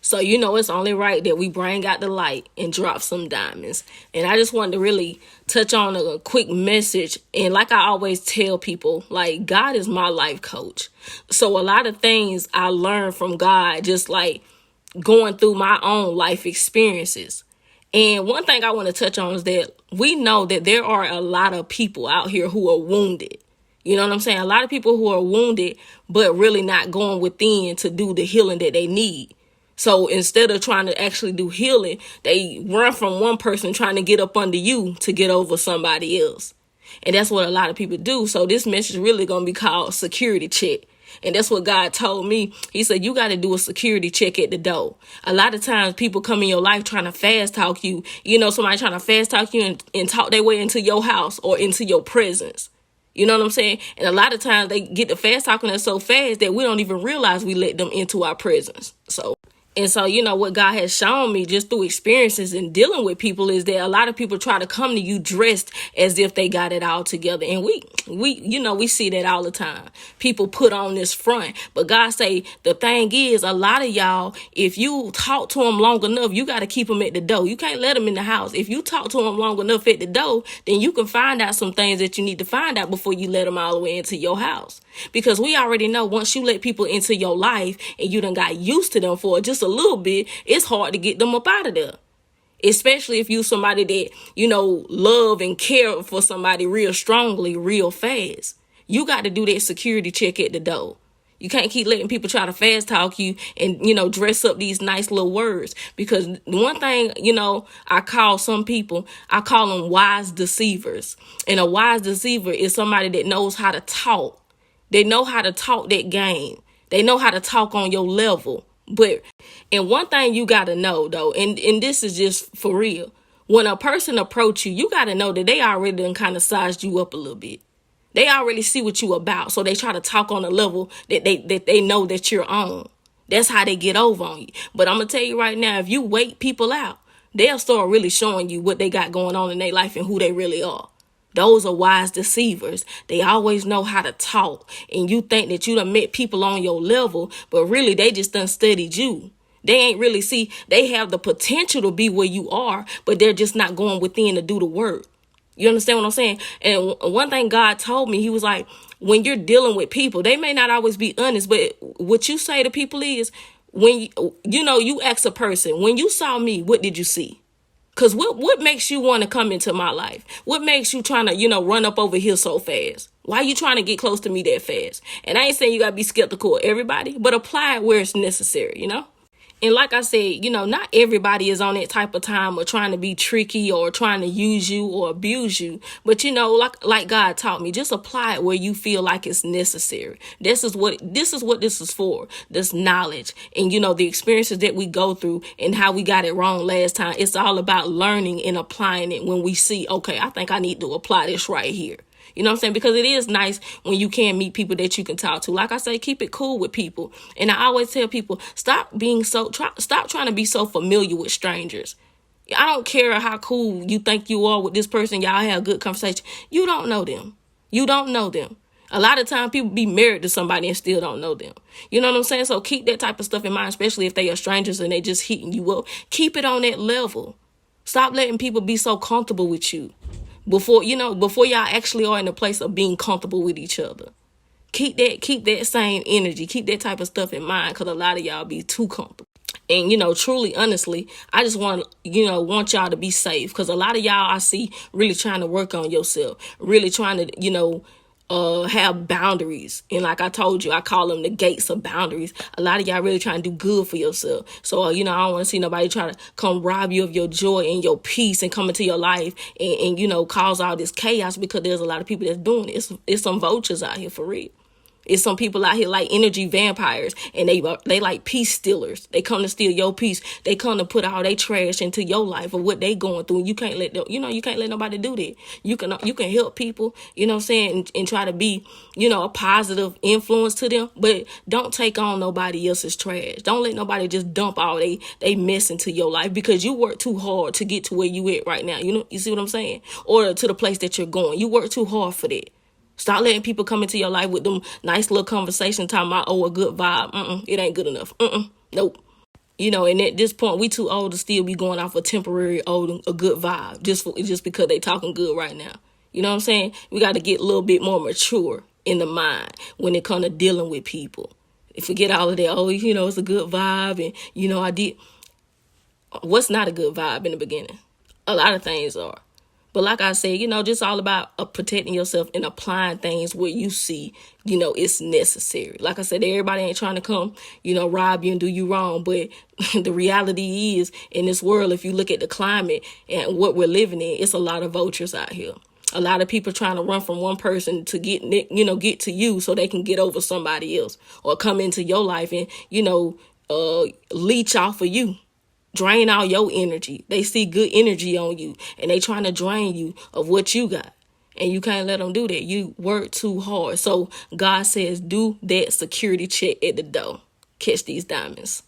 So, it's only right that we bring out the light and drop some diamonds. And I just wanted to really touch on a quick message. And like I always tell people, like, God is my life coach. So a lot of things I learned from God, just like going through my own life experiences. And one thing I want to touch on is that we know that there are a lot of people out here who are wounded. You know what I'm saying? A lot of people who are wounded, but really not going within to do the healing that they need. So instead of trying to actually do healing, they run from one person trying to get up under you to get over somebody else. And that's what a lot of people do. So this message is really going to be called security check. And that's what God told me. He said, you got to do a security check at the door. A lot of times people come in your life trying to fast talk you. Somebody trying to fast talk you and talk their way into your house or into your presence. You know what I'm saying? And a lot of times they get the fast talking us so fast that we don't even realize we let them into our presence. So what God has shown me just through experiences and dealing with people is that a lot of people try to come to you dressed as if they got it all together. And we see that all the time. People put on this front. But God say the thing is, a lot of y'all, if you talk to them long enough, you got to keep them at the door. You can't let them in the house. If you talk to them long enough at the door, then you can find out some things that you need to find out before you let them all the way into your house. Because we already know once you let people into your life and you done got used to them for just a little bit, it's hard to get them up out of there. Especially if you somebody that, love and care for somebody real strongly, real fast. You got to do that security check at the door. You can't keep letting people try to fast talk you and, dress up these nice little words. Because one thing, I call some people, I call them wise deceivers. And a wise deceiver is somebody that knows how to talk. They know how to talk that game. They know how to talk on your level. And one thing you got to know, though, and this is just for real. When a person approach you, you got to know that they already done kind of sized you up a little bit. They already see what you about. So they try to talk on a level that they know that you're on. That's how they get over on you. But I'm going to tell you right now, if you wait people out, they'll start really showing you what they got going on in their life and who they really are. Those are wise deceivers. They always know how to talk. And you think that you done met people on your level, but really they just done studied you. They ain't really see, they have the potential to be where you are, but they're just not going within to do the work. You understand what I'm saying? And one thing God told me, he was like, when you're dealing with people, they may not always be honest, but what you say to people is, when you ask a person, when you saw me, what did you see? Because what makes you want to come into my life? What makes you trying to, run up over here so fast? Why are you trying to get close to me that fast? And I ain't saying you got to be skeptical of everybody, but apply it where it's necessary, And like I said, not everybody is on that type of time or trying to be tricky or trying to use you or abuse you. But, like God taught me, just apply it where you feel like it's necessary. This is what this is for, this knowledge. And, the experiences that we go through and how we got it wrong last time. It's all about learning and applying it when we see, okay, I think I need to apply this right here. You know what I'm saying? Because it is nice when you can meet people that you can talk to. Like I say, keep it cool with people. And I always tell people, stop trying to be so familiar with strangers. I don't care how cool you think you are with this person. Y'all have a good conversation. You don't know them. You don't know them. A lot of times people be married to somebody and still don't know them. You know what I'm saying? So keep that type of stuff in mind, especially if they are strangers and they just hitting you up. Keep it on that level. Stop letting people be so comfortable with you. Before y'all actually are in a place of being comfortable with each other. Keep that same energy. Keep that type of stuff in mind, because a lot of y'all be too comfortable. And, truly, honestly, I just want y'all to be safe, because a lot of y'all I see really trying to work on yourself, really trying to, have boundaries. And like I told you, I call them the gates of boundaries. A lot of y'all really trying to do good for yourself. So, I don't want to see nobody try to come rob you of your joy and your peace and come into your life and cause all this chaos, because there's a lot of people that's doing it. It's some vultures out here for real. It's some people out here like energy vampires, and they like peace stealers. They come to steal your peace. They come to put all their trash into your life of what they going through. And you can't let them, you can't let nobody do that. You can help people, and try to be, a positive influence to them, but don't take on nobody else's trash. Don't let nobody just dump all they mess into your life, because you work too hard to get to where you at right now. You see what I'm saying? Or to the place that you're going. You work too hard for that. Stop letting people come into your life with them nice little conversations talking about, a good vibe. It ain't good enough. Nope. And at this point, we too old to still be going off a temporary a good vibe just because they talking good right now. You know what I'm saying? We got to get a little bit more mature in the mind when it comes to dealing with people. Forget all of that. Oh, it's a good vibe, and I did. What's not a good vibe in the beginning? A lot of things are. But like I said, just all about protecting yourself and applying things where you see, it's necessary. Like I said, everybody ain't trying to come, rob you and do you wrong. But the reality is, in this world, if you look at the climate and what we're living in, it's a lot of vultures out here. A lot of people trying to run from one person to get to you so they can get over somebody else or come into your life and, leech off of you. Drain all your energy. They see good energy on you and they trying to drain you of what you got. And you can't let them do that. You work too hard. So God says, do that security check at the door. Catch these diamonds.